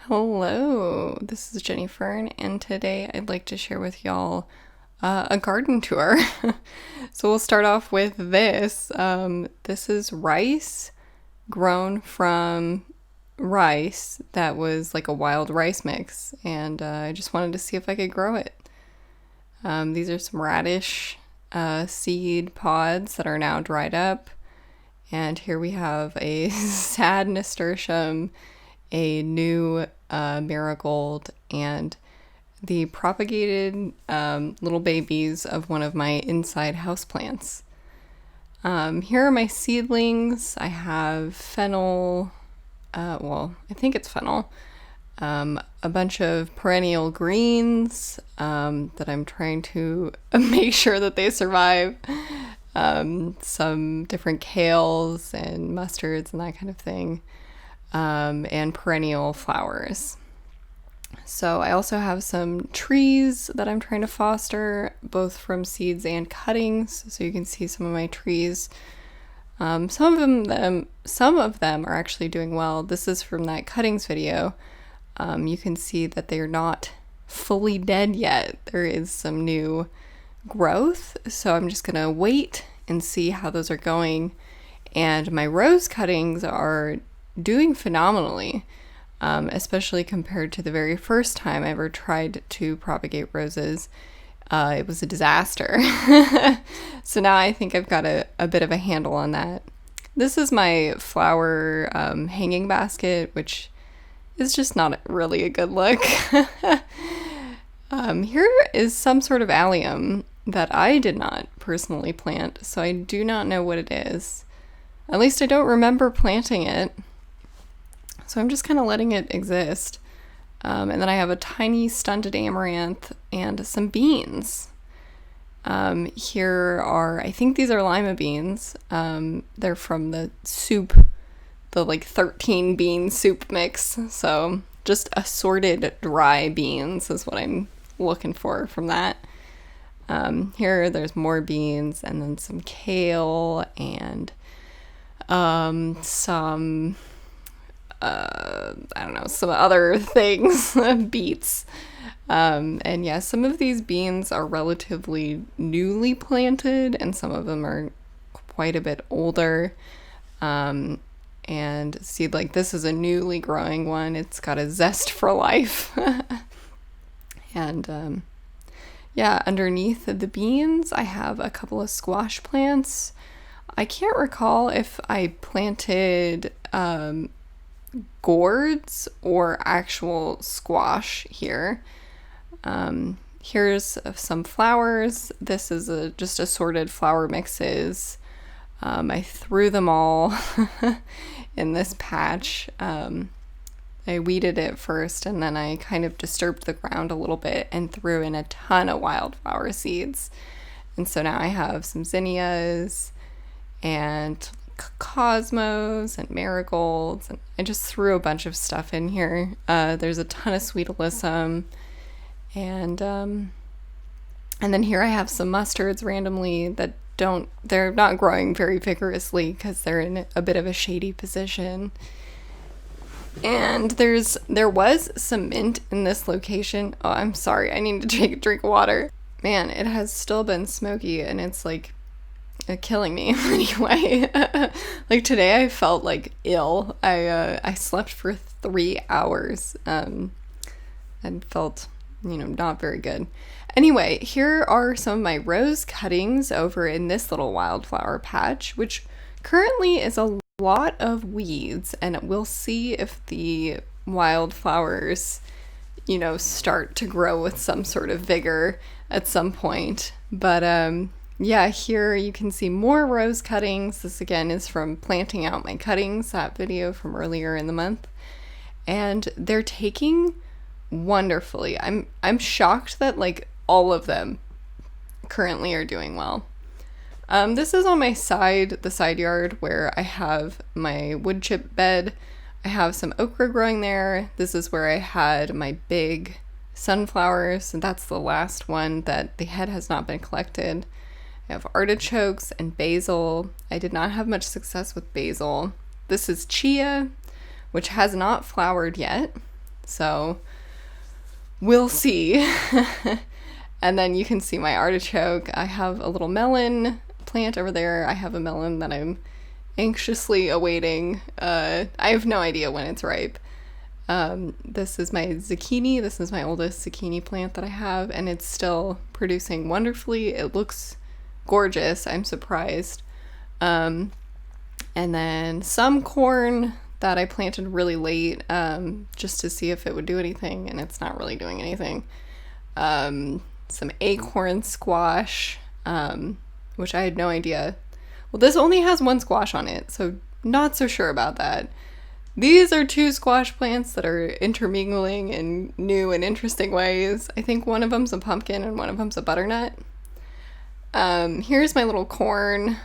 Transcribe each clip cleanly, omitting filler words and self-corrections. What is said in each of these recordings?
Hello, this is Jenny Fern, and today I'd like to share with y'all a garden tour. So we'll start off with this. This is rice grown from rice that was like a wild rice mix, and I just wanted to see if I could grow it. These are some radish seed pods that are now dried up, and here we have a sad nasturtium, a new marigold, and the propagated little babies of one of my inside houseplants. Here are my seedlings. I have fennel, I think it's fennel, a bunch of perennial greens that I'm trying to make sure that they survive, some different kales and mustards and that kind of thing. And perennial flowers. So I also have some trees that I'm trying to foster, both from seeds and cuttings. So you can see some of my trees. Some of them are actually doing well. This is from that cuttings video. You can see that they're not fully dead yet. There is some new growth. So I'm just gonna wait and see how those are going. And my rose cuttings are doing phenomenally, especially compared to the very first time I ever tried to propagate roses. It was a disaster. So now I think I've got a bit of a handle on that. This is my flower hanging basket, which is just not really a good look. Here is some sort of allium that I did not personally plant, so I do not know what it is. At least I don't remember planting it. So I'm just kind of letting it exist. And then I have a tiny stunted amaranth and some beans. Here are, I think these are lima beans. They're from the soup, the like 13 bean soup mix. So just assorted dry beans is what I'm looking for from that. Here there's more beans and then some kale and some I don't know, some other things, beets. And yeah, some of these beans are relatively newly planted and some of them are quite a bit older. And see, like this is a newly growing one. It's got a zest for life. And yeah, underneath the beans, I have a couple of squash plants. I can't recall if I planted gourds or actual squash here. Here's some flowers. This is just assorted flower mixes. I threw them all in this patch. I weeded it first and then I kind of disturbed the ground a little bit and threw in a ton of wildflower seeds. And so now I have some zinnias and cosmos and marigolds, and I just threw a bunch of stuff in here. There's a ton of sweet alyssum, and then here I have some mustards randomly that they're not growing very vigorously because they're in a bit of a shady position. And there was some mint in this location. Oh, I'm sorry, I need to take a drink of water. Man, it has still been smoky and it's like killing me anyway. Like today I felt like ill. I slept for 3 hours and felt, not very good. Anyway, here are some of my rose cuttings over in this little wildflower patch, which currently is a lot of weeds, and we'll see if the wildflowers, start to grow with some sort of vigor at some point. But yeah, here you can see more rose cuttings. This again is from planting out my cuttings, that video from earlier in the month. And they're taking wonderfully. I'm shocked that like all of them currently are doing well. This is on the side yard where I have my wood chip bed. I have some okra growing there. This is where I had my big sunflowers, and that's the last one that the head has not been collected. I have artichokes and basil. I did not have much success with basil. This is chia, which has not flowered yet. So we'll see. And then you can see my artichoke. I have a little melon plant over there. I have a melon that I'm anxiously awaiting. I have no idea when it's ripe. This is my zucchini. This is my oldest zucchini plant that I have, and it's still producing wonderfully. It looks gorgeous. I'm surprised. And then some corn that I planted really late, just to see if it would do anything, and it's not really doing anything. Some acorn squash, which I had no idea. Well, this only has one squash on it, so not so sure about that. These are two squash plants that are intermingling in new and interesting ways. I think one of them's a pumpkin and one of them's a butternut. Here's my little corn.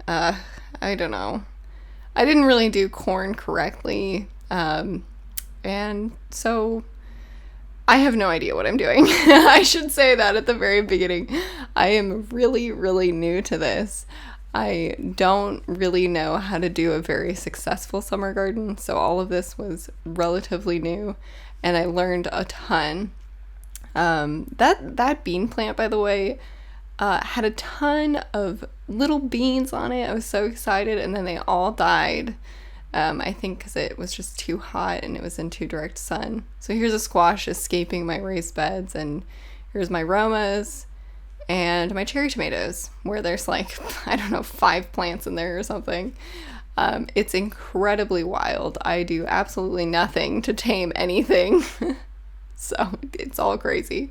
I don't know. I didn't really do corn correctly, and so I have no idea what I'm doing. I should say that at the very beginning. I am really, really new to this. I don't really know how to do a very successful summer garden, so all of this was relatively new, and I learned a ton. That bean plant, by the way, had a ton of little beans on it. I was so excited, and then they all died. I think because it was just too hot and it was in too direct sun. So here's a squash escaping my raised beds, and here's my Romas and my cherry tomatoes, where there's like, I don't know, 5 plants in there or something. It's incredibly wild. I do absolutely nothing to tame anything. So it's all crazy.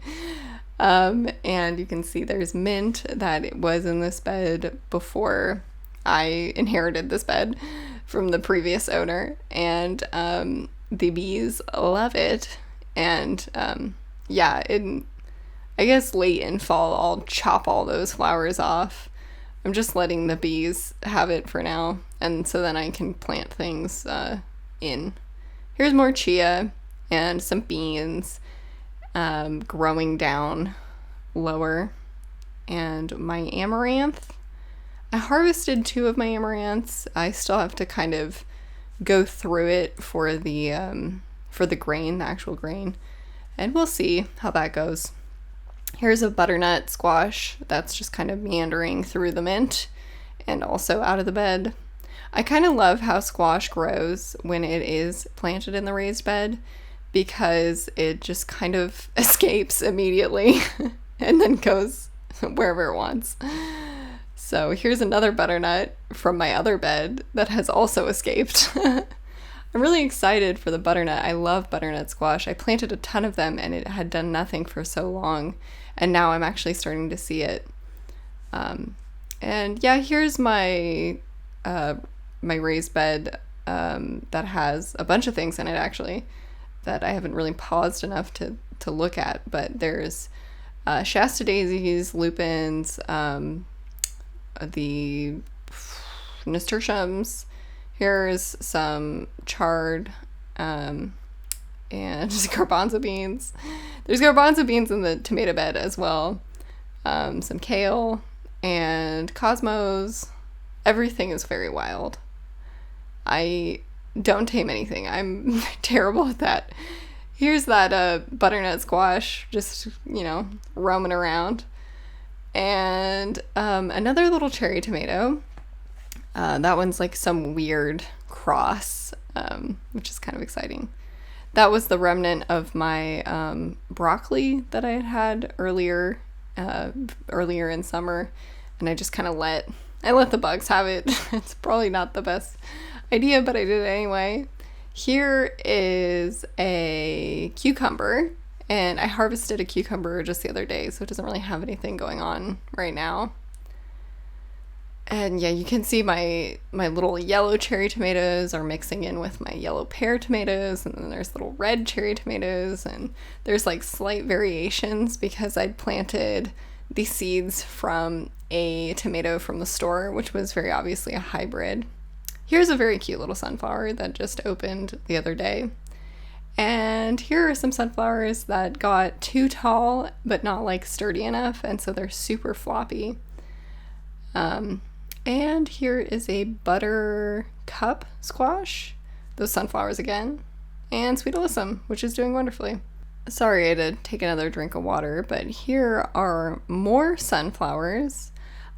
And you can see there's mint that it was in this bed before I inherited this bed from the previous owner, and the bees love it. And I guess late in fall I'll chop all those flowers off. I'm just letting the bees have it for now, and so then I can plant things in. Here's more chia and some beans growing down lower, and my amaranth. I harvested 2 of my amaranths. I still have to kind of go through it for the grain, the actual grain, and we'll see how that goes. Here's a butternut squash that's just kind of meandering through the mint and also out of the bed. I kind of love how squash grows when it is planted in the raised bed, because it just kind of escapes immediately and then goes wherever it wants. So here's another butternut from my other bed that has also escaped. I'm really excited for the butternut. I love butternut squash. I planted a ton of them and it had done nothing for so long, and now I'm actually starting to see it. And yeah, here's my my raised bed that has a bunch of things in it, actually, that I haven't really paused enough to look at. But there's Shasta daisies, lupins, the nasturtiums. Here's some chard, and just garbanzo beans. There's garbanzo beans in the tomato bed as well. Some kale and cosmos. Everything is very wild. I don't tame anything. I'm terrible at that. Here's that butternut squash, just, roaming around. And another little cherry tomato. That one's like some weird cross, which is kind of exciting. That was the remnant of my broccoli that I had earlier in summer, and I just kind of let the bugs have it. It's probably not the best idea, but I did it anyway. Here is a cucumber, and I harvested a cucumber just the other day, so it doesn't really have anything going on right now. And yeah, you can see my little yellow cherry tomatoes are mixing in with my yellow pear tomatoes, and then there's little red cherry tomatoes, and there's like slight variations because I'd planted the seeds from a tomato from the store, which was very obviously a hybrid. Here's a very cute little sunflower that just opened the other day. And here are some sunflowers that got too tall, but not like sturdy enough, and so they're super floppy. And here is a buttercup squash. Those sunflowers again. and Sweet Alyssum, which is doing wonderfully. Sorry, I had to take another drink of water, but here are more sunflowers.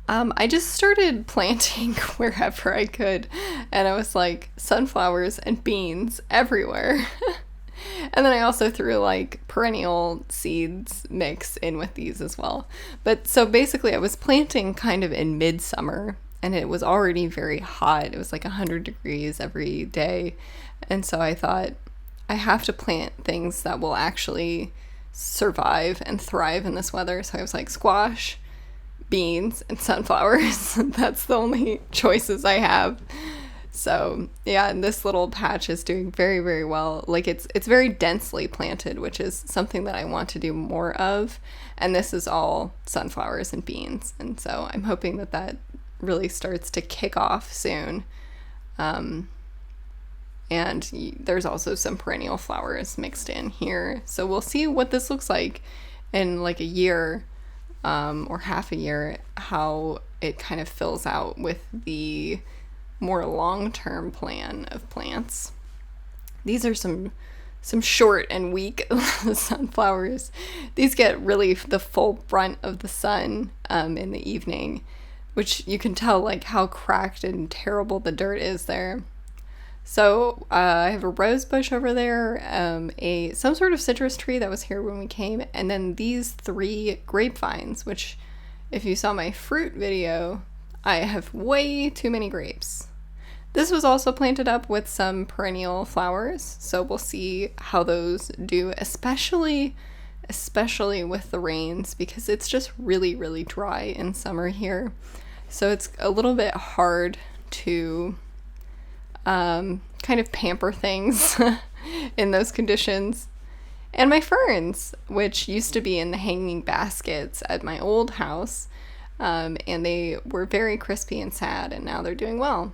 I just started planting wherever I could, and I was like, sunflowers and beans everywhere. And then I also threw like perennial seeds mix in with these as well. But so basically I was planting kind of in midsummer, and it was already very hot. It was like 100 degrees every day. And so I thought, I have to plant things that will actually survive and thrive in this weather. So I was like, squash, beans, and sunflowers. That's the only choices I have. So yeah, and this little patch is doing very, very well. Like it's very densely planted, which is something that I want to do more of. And this is all sunflowers and beans. And so I'm hoping that that really starts to kick off soon. And there's also some perennial flowers mixed in here. So we'll see what this looks like in like a year, or half a year, how it kind of fills out with the more long-term plan of plants. These are some short and weak sunflowers. These get really the full brunt of the sun in the evening, which you can tell like how cracked and terrible the dirt is there. So I have a rose bush over there, some sort of citrus tree that was here when we came, and then these 3 grapevines, which if you saw my fruit video, I have way too many grapes. This was also planted up with some perennial flowers, so we'll see how those do, especially with the rains, because it's just really, really dry in summer here. So it's a little bit hard to kind of pamper things in those conditions. And my ferns, which used to be in the hanging baskets at my old house, and they were very crispy and sad, and now they're doing well.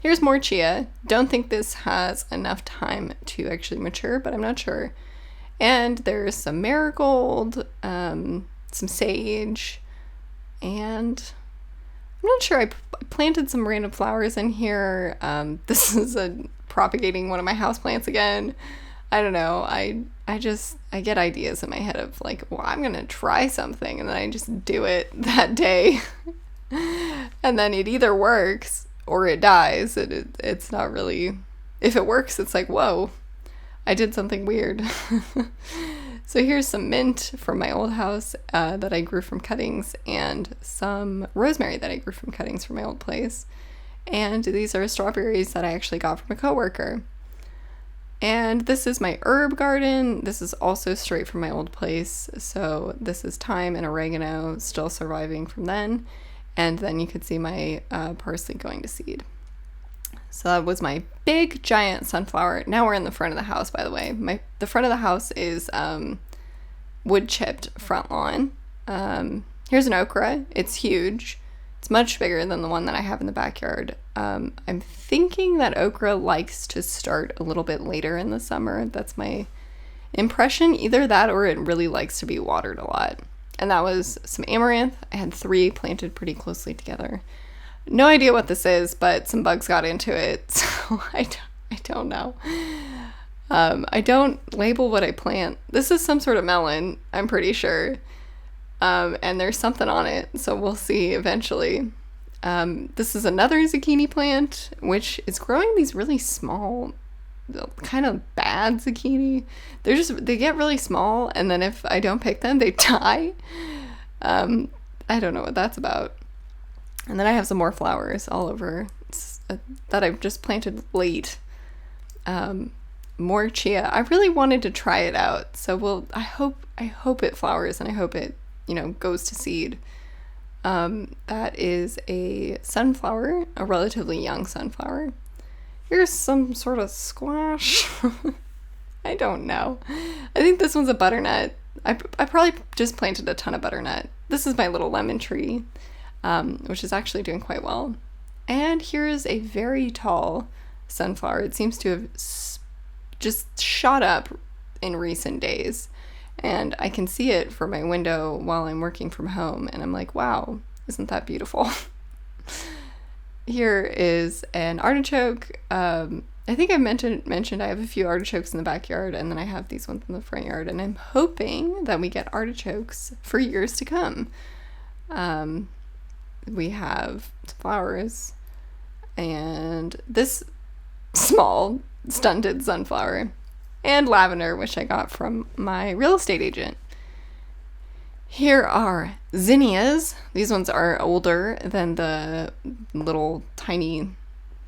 Here's more chia. Don't think this has enough time to actually mature, but I'm not sure. And there's some marigold, some sage, and I'm not sure. I planted some random flowers in here. This is propagating one of my houseplants again. I don't know. I get ideas in my head of like, well, I'm going to try something, and then I just do it that day. And then it either works or it dies. It's not really, if it works, it's like, whoa, I did something weird. So here's some mint from my old house that I grew from cuttings, and some rosemary that I grew from cuttings from my old place. And these are strawberries that I actually got from a coworker. And this is my herb garden. This is also straight from my old place. So this is thyme and oregano still surviving from then. And then you could see my parsley going to seed. So that was my big giant sunflower. Now we're in the front of the house, by the way. The front of the house is wood chipped front lawn. Here's an okra. It's huge. It's much bigger than the one that I have in the backyard. I'm thinking that okra likes to start a little bit later in the summer. That's my impression. Either that or it really likes to be watered a lot. And that was some amaranth. I had 3 planted pretty closely together. No idea what this is, but some bugs got into it, so I don't know. I don't label what I plant. This is some sort of melon, I'm pretty sure. And there's something on it, so we'll see eventually. This is another zucchini plant, which is growing these really small, kind of bad zucchini. They get really small, and then if I don't pick them, they die. I don't know what that's about. And then I have some more flowers all over that I've just planted late. More chia. I really wanted to try it out, so I hope it flowers, and I hope it, goes to seed. That is a sunflower, a relatively young sunflower. Here's some sort of squash. I don't know. I think this one's a butternut. I probably just planted a ton of butternut. This is my little lemon tree, which is actually doing quite well. And here's a very tall sunflower. It seems to have just shot up in recent days. And I can see it from my window while I'm working from home. And I'm like, wow, isn't that beautiful? Here is an artichoke. I think I mentioned I have a few artichokes in the backyard, and then I have these ones in the front yard, and I'm hoping that we get artichokes for years to come. We have flowers and this small stunted sunflower and lavender, which I got from my real estate agent. Here are zinnias. These ones are older than the little tiny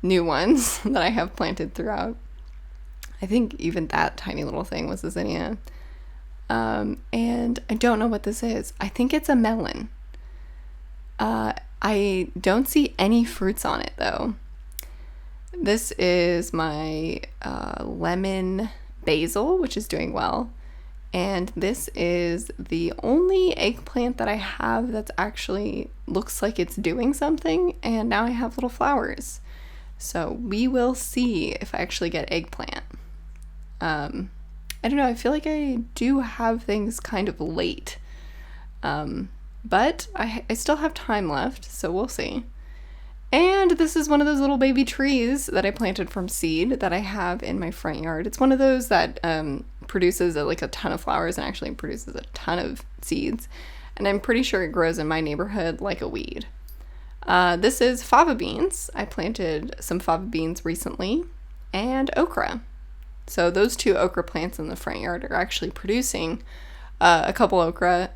new ones that I have planted throughout. I think even that tiny little thing was a zinnia. And I don't know what this is. I think it's a melon. I don't see any fruits on it though. This is my lemon basil, which is doing well. And this is the only eggplant that I have that's actually looks like it's doing something. And now I have little flowers. So we will see if I actually get eggplant. I don't know. I feel like I do have things kind of late. But I still have time left, so we'll see. And this is one of those little baby trees that I planted from seed that I have in my front yard. It's one of those that produces a ton of flowers and actually produces a ton of seeds. And I'm pretty sure it grows in my neighborhood like a weed. This is fava beans. I planted some fava beans recently, and okra. So those two okra plants in the front yard are actually producing a couple okra,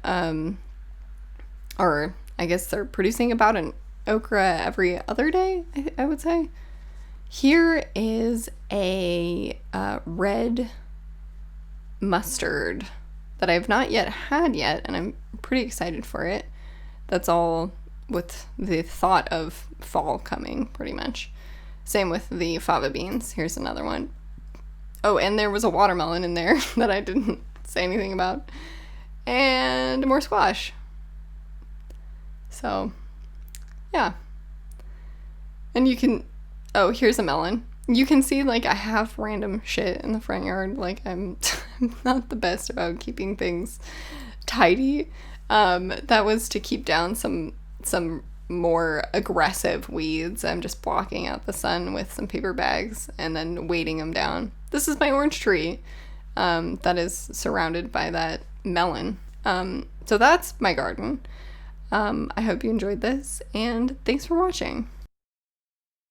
or I guess they're producing about an okra every other day, I would say. Here is a red mustard that I've not yet had yet, and I'm pretty excited for it. That's all with the thought of fall coming, pretty much. Same with the fava beans. Here's another one. Oh, and there was a watermelon in there that I didn't say anything about. And more squash. So, yeah. And you can... Oh, here's a melon. You can see, I have random shit in the front yard. I'm not the best about keeping things tidy. That was to keep down some more aggressive weeds. I'm just blocking out the sun with some paper bags and then weighting them down. This is my orange tree that is surrounded by that melon. So that's my garden. I hope you enjoyed this, and thanks for watching.